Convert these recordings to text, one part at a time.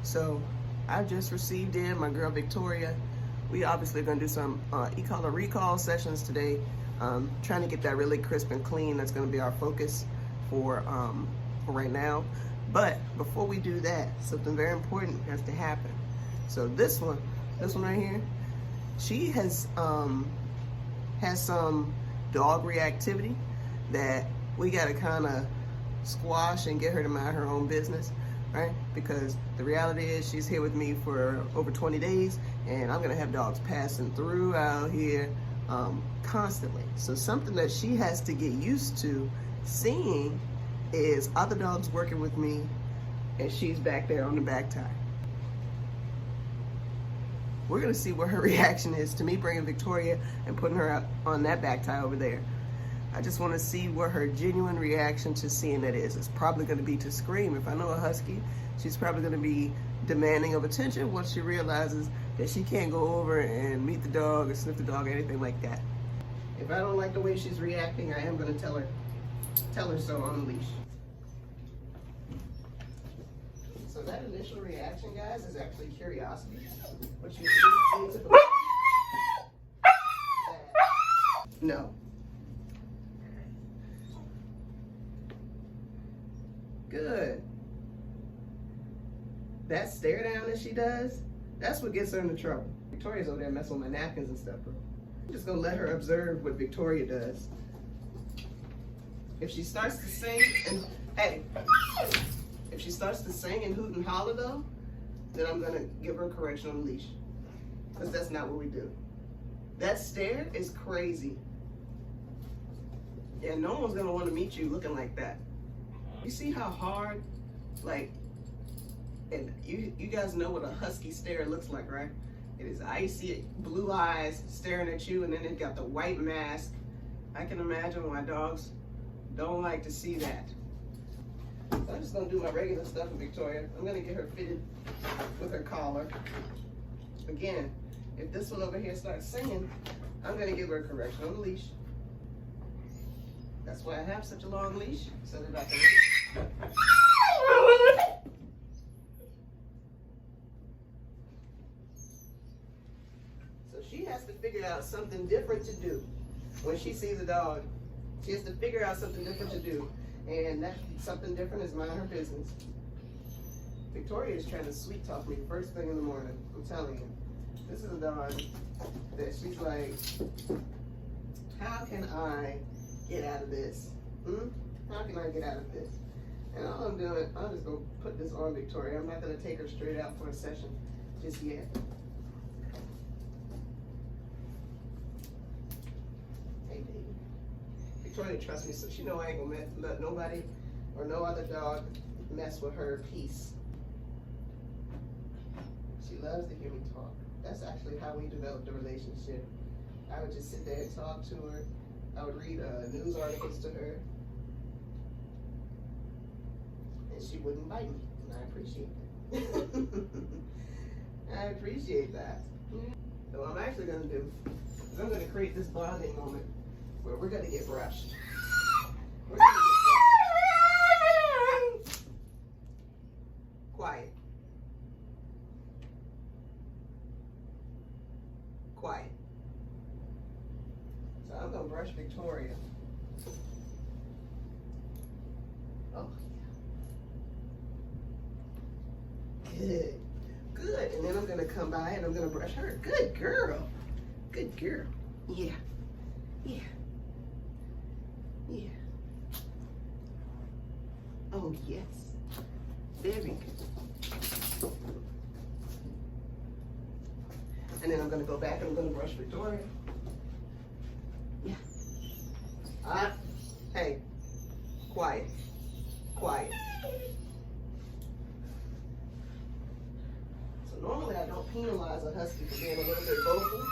So I just received in my girl Victoria. We obviously gonna do some e-collar recall sessions today. Trying to get that really crisp and clean. That's gonna be our focus for right now. But before we do that, something very important has to happen. So this one right here, she has some dog reactivity that we gotta kind of squash and get her to mind her own business, right? Because the reality is she's here with me for over 20 days and I'm gonna have dogs passing through out here constantly. So something that she has to get used to seeing is other dogs working with me and she's back there on the back tie. We're gonna see what her reaction is to me bringing Victoria and putting her up on that back tie over there. I just wanna see what her genuine reaction to seeing that is. It's probably gonna be to scream. If I know a Husky, she's probably gonna be demanding of attention once she realizes that she can't go over and meet the dog or sniff the dog or anything like that. If I don't like the way she's reacting, I am gonna tell her so on the leash. So that initial reaction, guys, is actually curiosity. What you need to believe. No. Good. That stare down that she does, that's what gets her into trouble. Victoria's over there messing with my napkins and stuff, bro. I'm just gonna let her observe what Victoria does. If she starts to sing and, hey, if she starts to sing and hoot and holler though, then I'm gonna give her a correction on the leash. Because that's not what we do. That stare is crazy. Yeah, no one's gonna wanna meet you looking like that. You see how hard, like, and you guys know what a Husky stare looks like, right? It is icy, blue eyes staring at you, and then it got the white mask. I can imagine why dogs don't like to see that. So I'm just gonna do my regular stuff with Victoria. I'm gonna get her fitted with her collar. Again, if this one over here starts singing, I'm gonna give her a correction on the leash. That's why I have such a long leash, so that I can... So she has to figure out something different to do when she sees a dog. She has to figure out something different to do. And that something different is mind her business. Victoria is trying to sweet talk me first thing in the morning. I'm telling you. This is a dog that she's like, how can I get out of this? How can I get out of this? And all I'm doing, I'm just gonna put this on Victoria. I'm not gonna take her straight out for a session just yet. Hey, baby. Victoria trusts me, so she know I ain't gonna let nobody or no other dog mess with her peace. She loves to hear me talk. That's actually how we developed a relationship. I would just sit there and talk to her. I would read news articles to her. And she wouldn't bite me, and I appreciate that. I appreciate that. So what I'm actually gonna do is I'm gonna create this bonding moment where we're gonna get brushed. We're gonna get brushed. Quiet. Quiet. So I'm gonna brush Victoria. Oh, yeah. Good. Good. And then I'm gonna come by and I'm gonna brush her. Good girl. Good girl. Yeah. Yeah. Yeah. Oh, yes. Very good. And then I'm gonna go back and I'm gonna brush Victoria. Yeah. Hey. Quiet. Quiet. So normally I don't penalize a Husky for being a little bit vocal,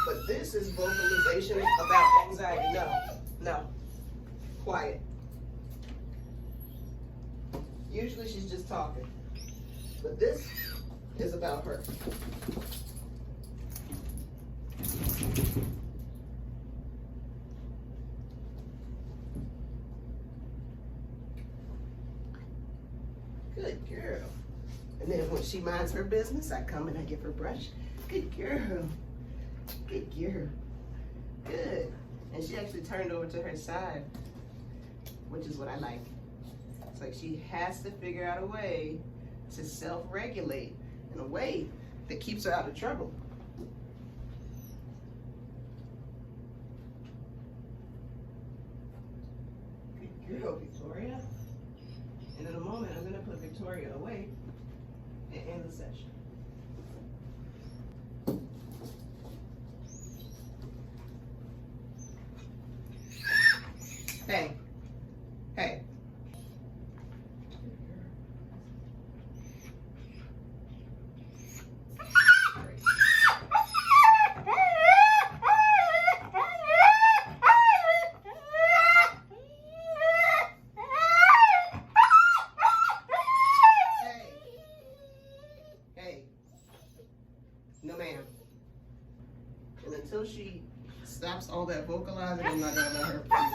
but this is vocalization about anxiety. No. No. Quiet. Usually she's just talking, but this is about her. Good girl. And then when she minds her business, I come and I give her brush. Good girl. Good girl. Good. And she actually turned over to her side, which is what I like. It's like she has to figure out a way to self-regulate in a way that keeps her out of trouble. Good girl, Victoria. And in a moment, I'm gonna put Victoria away and end the session. Hey, hey. Hey, no ma'am. And until she stops all that vocalizing, I'm not gonna let her please.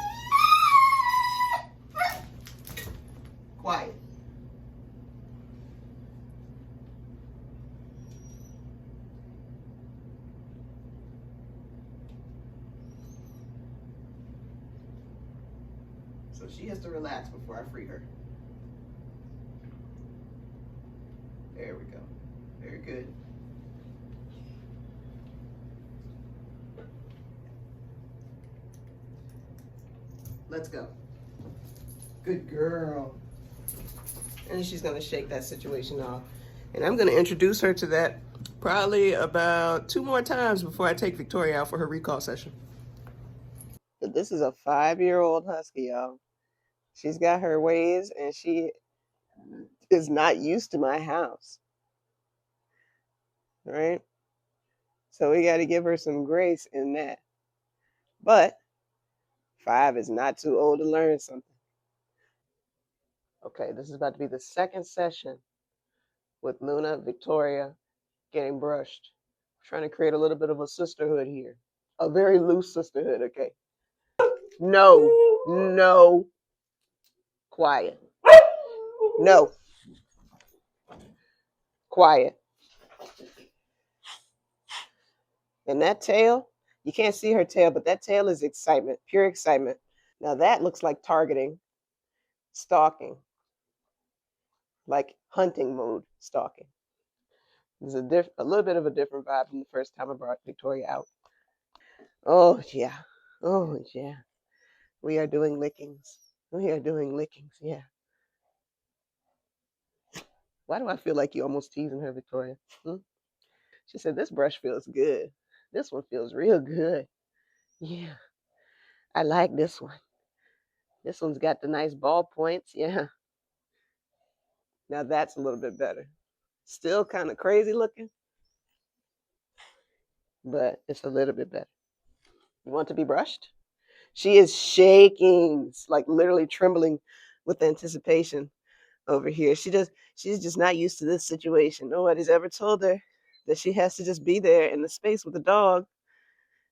Quiet. So she has to relax before I free her. There we go. Very good. Let's go. Good girl. And she's gonna shake that situation off. And I'm gonna introduce her to that probably about 2 more times before I take Victoria out for her recall session. This is a 5-year-old Husky, y'all. She's got her ways and she is not used to my house. Right? So we got to give her some grace in that. But 5 is not too old to learn something. Okay, this is about to be the second session with Luna, Victoria getting brushed. I'm trying to create a little bit of a sisterhood here. A very loose sisterhood, okay? No, no, quiet. No, quiet. And that tail, you can't see her tail, but that tail is excitement, pure excitement. Now that looks like targeting, stalking, like hunting mode stalking. There's a little bit of a different vibe from the first time I brought Victoria out. Oh yeah, oh yeah. We are doing lickings. We are doing lickings, yeah. Why do I feel like you're almost teasing her, Victoria? Hmm? She said, this brush feels good. This one feels real good. Yeah, I like this one. This one's got the nice ball points, yeah. Now that's a little bit better. Still kind of crazy looking, but it's a little bit better. You want to be brushed? She is shaking, like literally trembling with anticipation over here. She's just not used to this situation. Nobody's ever told her that she has to just be there in the space with the dog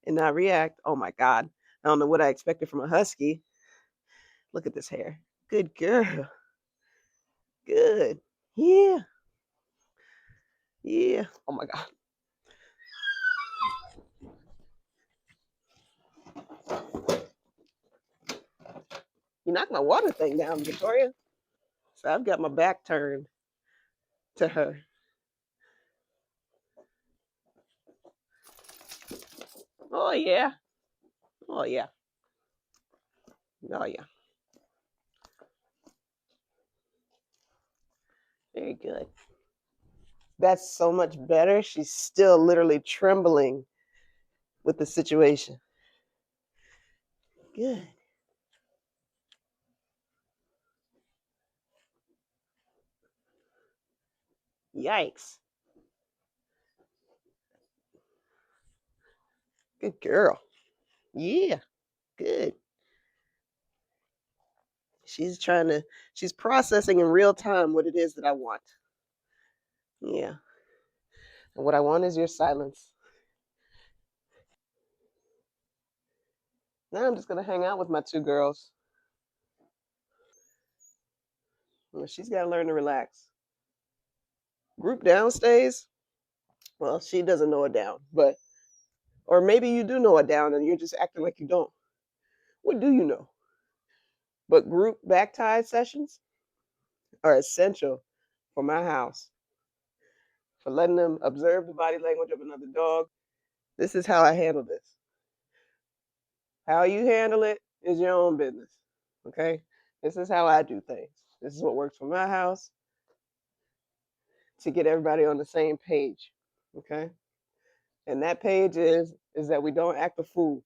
and not react. Oh my God. I don't know what I expected from a husky. Look at this hair. Good girl. Good. Yeah. Yeah. Oh my God. You knocked my water thing down, Victoria. So I've got my back turned to her. Oh yeah. Oh yeah. Oh yeah. Very good. That's so much better. She's still literally trembling with the situation. Good. Yikes. Good girl. Yeah. Good. She's processing in real time what it is that I want. Yeah. And what I want is your silence. Now I'm just going to hang out with my 2 girls. Well, she's got to learn to relax. Group down stays, well, she doesn't know a down, but, or maybe you do know a down and you're just acting like you don't. What do you know? But group back tie sessions are essential for my house, for letting them observe the body language of another dog. This is how I handle this. How you handle it is your own business, okay? This is how I do things. This is what works for my house to get everybody on the same page, okay? And that page is that we don't act a fool.